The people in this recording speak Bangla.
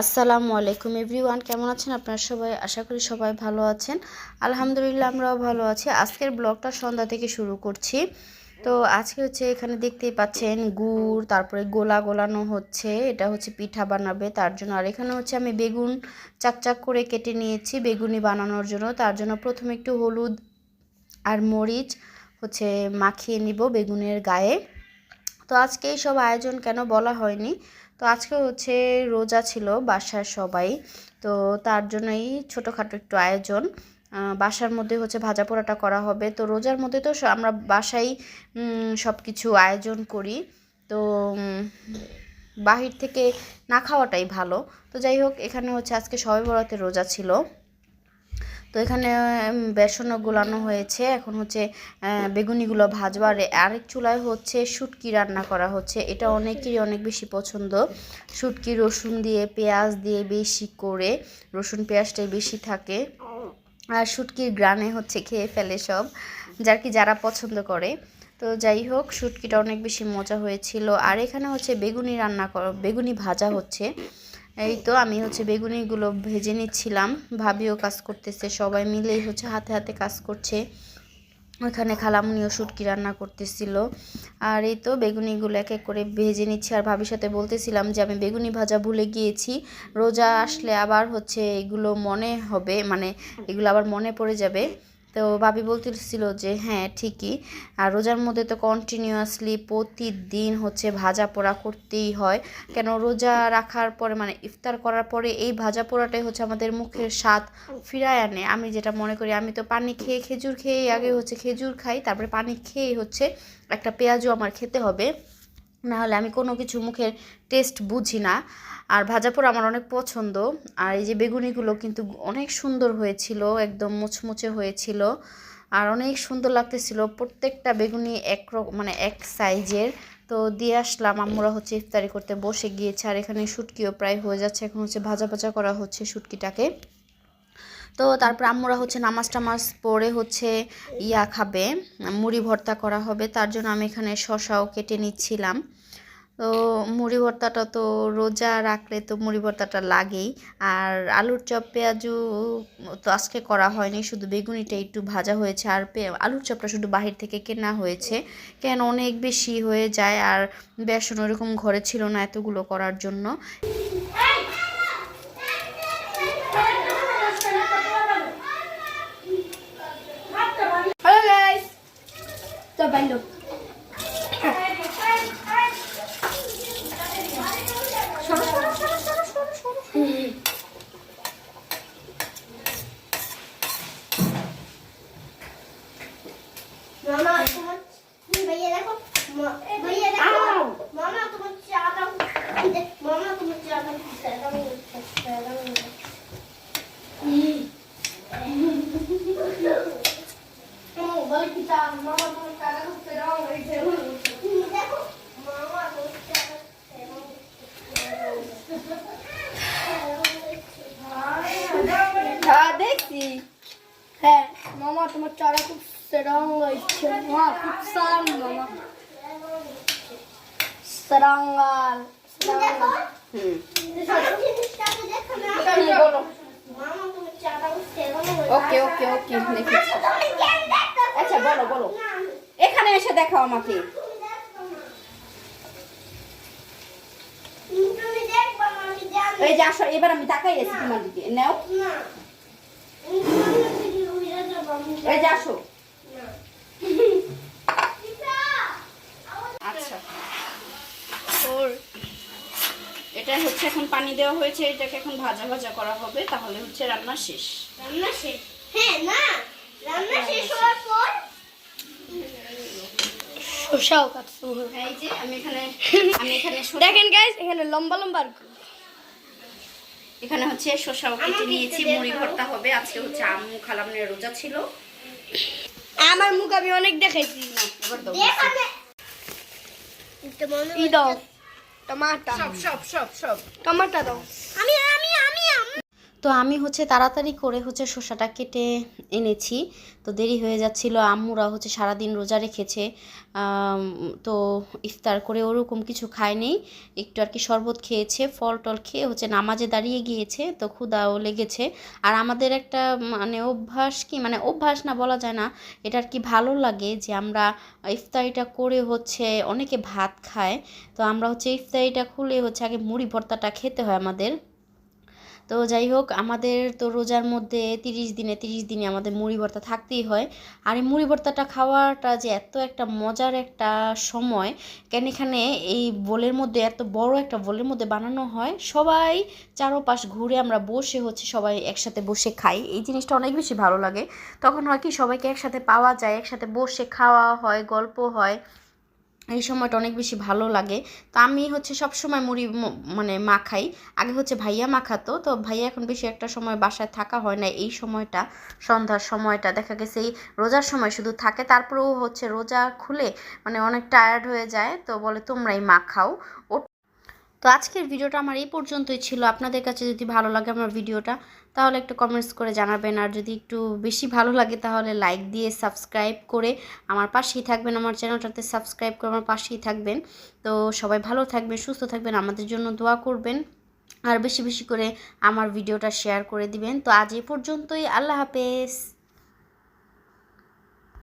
আসসালামু আলাইকুম এভরিওয়ান, কেমন আছেন আপনারা সবাই? আশা করি সবাই ভালো আছেন। আলহামদুলিল্লাহ আমরাও ভালো আছি। আজকের ব্লগটা সন্ধ্যা থেকে শুরু করছি। তো আজকে হচ্ছে এখানে দেখতেই পাচ্ছেন গুড়, তারপরে গোলা গোলানো হচ্ছে। এটা হচ্ছে পিঠা বানাবে তার জন্য। আর এখানে হচ্ছে আমি বেগুন চাকচাক করে কেটে নিয়েছি বেগুনি বানানোর জন্য। তার জন্য প্রথমে একটু হলুদ আর মরিচ হচ্ছে মাখিয়ে নিব বেগুনের গায়ে। তো আজকে এই সব আয়োজন কেন বলা হয়নি, তো আজকে হচ্ছে রোজা ছিল বাসার সবাই, তো তার জন্যই ছোটোখাটো একটু আয়োজন। বাসার মধ্যে হচ্ছে ভাজা পোড়াটা করা হবে। তো রোজার মধ্যে তো আমরা বাসায় সব কিছু আয়োজন করি। তো বাহির থেকে না খাওয়াটাই ভালো। তো যাই হোক, এখানে হচ্ছে আজকে শবে বরাতের রোজা ছিল। তো এখানে বেসনও গোলানো হয়েছে। এখন হচ্ছে বেগুনিগুলো ভাজবো। আর আরেক চুলায় হচ্ছে শুটকি রান্না করা হচ্ছে। এটা অনেকেরই অনেক বেশি পছন্দ। শুটকি রসুন দিয়ে পেঁয়াজ দিয়ে বেশি করে, রসুন পেঁয়াজটাই বেশি থাকে। আর শুটকির গ্রানে হচ্ছে খেয়ে ফেলে সব, যারা পছন্দ করে। তো যাই হোক, শুটকিটা অনেক বেশি মজা হয়েছিল। আর এখানে হচ্ছে বেগুনি ভাজা হচ্ছে। এই তো আমি হচ্ছে বেগুনিগুলো ভেজে নিচ্ছিলাম, ভাবিও কাজ করতেছে, সবাই মিলেই হচ্ছে হাতে হাতে কাজ করছে। ওখানে খালামুনিও শুটকি রান্না করতেছিল। আর এই তো বেগুনিগুলো এক এক করে ভেজে নিচ্ছি। আর ভাবির সাথে বলতেছিলাম যে আমি বেগুনি ভাজা ভুলে গিয়েছি, রোজা আসলে আবার হচ্ছে এগুলো মনে হবে, মানে এগুলো আবার মনে পড়ে যাবে। তো ভাবি বলতেছিল যে হ্যাঁ ঠিকই, আর রোজার মধ্যে তো কন্টিনিউয়াসলি প্রতিদিন হচ্ছে ভাজা পোড়া করতেই হয়। কেন, রোজা রাখার পরে মানে ইফতার করার পরে এই ভাজা পোড়াটাই হচ্ছে আমাদের মুখের স্বাদ ফিরায় আনে। আমি যেটা মনে করি, আমি তো পানি খেয়ে খেজুর খেয়ে আগে হচ্ছে খেজুর খাই, তারপরে পানি খেয়ে হচ্ছে একটা পেঁয়াজও আমার খেতে হবে, না হলে আমি কোনো কিছু মুখের টেস্ট বুঝি না। আর ভাজা পোড়া আমার অনেক পছন্দ। আর এই যে বেগুনিগুলো কিন্তু অনেক সুন্দর হয়েছিল, একদম মুচমুচে হয়েছিল আর অনেক সুন্দর লাগতেছিল। প্রত্যেকটা বেগুনি মানে এক সাইজের। তো দিয়ে আসলাম, আম্মুরা হচ্ছে ইফতারি করতে বসে গিয়েছে। আর এখানে শুটকিও প্রায় হয়ে যাচ্ছে, এখন হচ্ছে ভাজা ভাজা করা হচ্ছে শুটকিটাকে। তো তারপর আম্মুরা হচ্ছে নামাজ টামাজ পড়ে হচ্ছে খাবে, মুড়ি ভর্তা করা হবে। তার জন্য আমি এখানে শসাও কেটে নিচ্ছিলাম। তো মুড়ি ভর্তাটা তো রোজা রাখলে তো মুড়ি ভর্তাটা লাগেই। আর আলুর চপ পেঁয়াজু তো আজকে করা হয়নি, শুধু বেগুনিটা একটু ভাজা হয়েছে। আর আলুর চপটা শুধু বাহির থেকে কেনা হয়েছে, কেন অনেক বেশি হয়ে যায়। আর বেসন ওরকম ঘরে ছিল না এতগুলো করার জন্য। Hello guys. So bando. Mama, भैया देखो, भैया देखो, मामा तुम चादर, मामा तुम चादर বলে কি তা মামা তোমার টাকা করতে দাও হইছে দেখো মামা তোমার টাকা হ্যাঁ দেখছি হ্যাঁ মামা তোমার চারা খুব স্ট্রং হয়েছে মা খুব সান মামা স্ট্রঙ্গাল দেখো দেখো না বলো মামা তোমার চারা খুব স্ট্রং হয়েছে ওকে ওকে ওকে দেখেছি। আচ্ছা বলো বলো, এখানে এসে দেখাও আমাকে। এই যে আসো, এবার আমি তাকাই আছি তোমার দিকে, নাও এই যে আসো। আচ্ছা, এটা হচ্ছে এখন পানি দেওয়া হয়েছে, এটাকে এখন ভাজা ভাজা করা হবে, তাহলে হচ্ছে রান্না শেষ। রান্না শেষ? হ্যাঁ না, রান্না শেষ হওয়ার পর শসাও কাটতে হবে। এই যে আমি এখানে দেখেন গাইস, এখানে লম্বা লম্বা এখানে হচ্ছে শসাও কেটে নিয়েছি, মুড়ি ভর্তা হবে। আজকে হচ্ছে আম্মু খালামনের রোজা ছিল। আমার মুখ আমি অনেক দেখাইছি না, এবার দাও ই দাও টমাটো সব টমাটো দাও। আমি আমি আমি তো আমি হচ্ছে তাড়াতাড়ি করে হচ্ছে শসাটা কেটে এনেছি। তো দেরি হয়ে যাচ্ছিল, আম্মুরা হচ্ছে সারাদিন রোজা রেখেছে। তো ইফতার করে ওরকম কিছু খায়নি, একটু আর কি শরবত খেয়েছে, ফল টল খেয়ে হচ্ছে নামাজে দাঁড়িয়ে গিয়েছে। তো ক্ষুধাও লেগেছে। আর আমাদের একটা মানে অভ্যাস, কি মানে অভ্যাস না বলা যায় না, এটা আর কি ভালো লাগে যে আমরা ইফতারিটা করে হচ্ছে অনেকে ভাত খায়, তো আমরা হচ্ছে ইফতারিটা খুলে হচ্ছে আগে মুড়ি ভর্তাটা খেতে হয় আমাদের। তো যাই হোক, আমাদের তো রোজার মধ্যে 30 দিনে আমাদের মুড়ি ভর্তা থাকতেই হয়। আর এই মুড়ি ভর্তাটা খাওয়াটা যে এত একটা মজার একটা সময়, কেন এখানে এই বোলের মধ্যে, এত বড় একটা বোলের মধ্যে বানানো হয়, সবাই চারোপাশ ঘুরে আমরা বসে হচ্ছে সবাই একসাথে বসে খাই, এই জিনিসটা অনেক বেশি ভালো লাগে। তখন হয় কি সবাইকে একসাথে পাওয়া যায়, একসাথে বসে খাওয়া হয়, গল্প হয়, এই সময়টা অনেক বেশি ভালো লাগে। তো আমি হচ্ছে সব সময় মুড়ি মানে মাখাই। আগে হচ্ছে ভাইয়া মাখাতো, তো ভাইয়া এখন বেশি একটা সময় বাসায় থাকা হয় না, এই সময়টা সন্ধ্যার সময়টা দেখা গেছে এই রোজার সময় শুধু থাকে, তারপরেও হচ্ছে রোজা খুলে মানে অনেক টায়ার্ড হয়ে যায়, তো বলে তোমরাই মাখাও। তো আজকের ভিডিওটা আমার এই পর্যন্তই ছিল। আপনাদের কাছে যদি ভালো লাগে আমার ভিডিওটা, তাহলে একটু কমেন্টস করে জানাবেন। আর যদি একটু বেশি ভালো লাগে তাহলে লাইক দিয়ে সাবস্ক্রাইব করে আমার পাশেই থাকবেন, আমার চ্যানেলটাতে সাবস্ক্রাইব করে আমার পাশেই থাকবেন। তো সবাই ভালো থাকবেন, সুস্থ থাকবেন, আমাদের জন্য দোয়া করবেন। আর বেশি বেশি করে আমার ভিডিওটা শেয়ার করে দিবেন। তো আজ এই পর্যন্তই, আল্লাহ হাফেজ।